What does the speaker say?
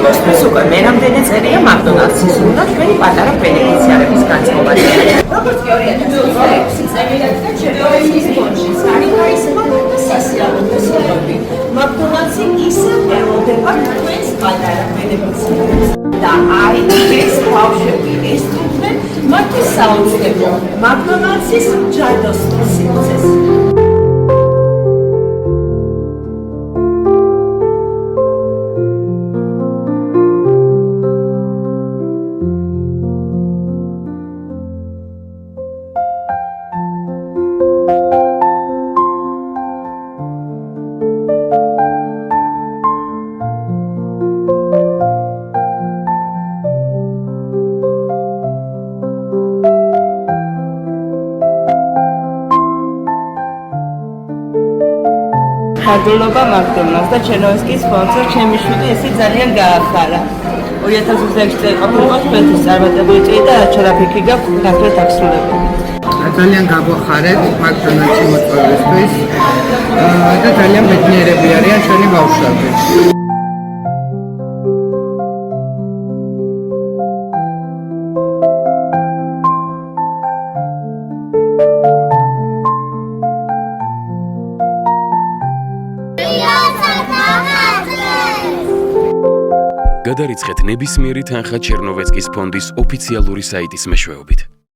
მოსვლის უკვე მერამდენე წერია McDonald's-ის უნდა ჩვენი პატარა ბენეფიციარების განწყობაში. როგორც კი 2006 წელს ჩერნოვცის ფონდში სანიტარიზება და სასიამოვნო სიამოვნები. McDonald's-ი ისევ ელოდება ჩვენს პატარა ბენეფიციარებს. და აი ეს ბავშვები ესწრებენ მათი საოცრებო McDonald's-ის ჯადოსნურ სივრცეს. მადლობა McDonald's და ჩერნოვცის ფონდს, ჩემი შვილი ესე ძალიან გაახარა. 2026 წელი ყოფილიყო ჩვენთვის წარმატებული წელი და ჩარაფიქი გაქვს ნაკლებ აღსრულებული. ძალიან გაგვახარეთ McDonald's-ი მოწვევისთვის და ძალიან ბედნიერები არიან ჩვენი ბავშვები. გადარიცხეთ ნებისმიერი თანხა ჩერნოვცის ფონდის ოფიციალური საიტის მეშვეობით.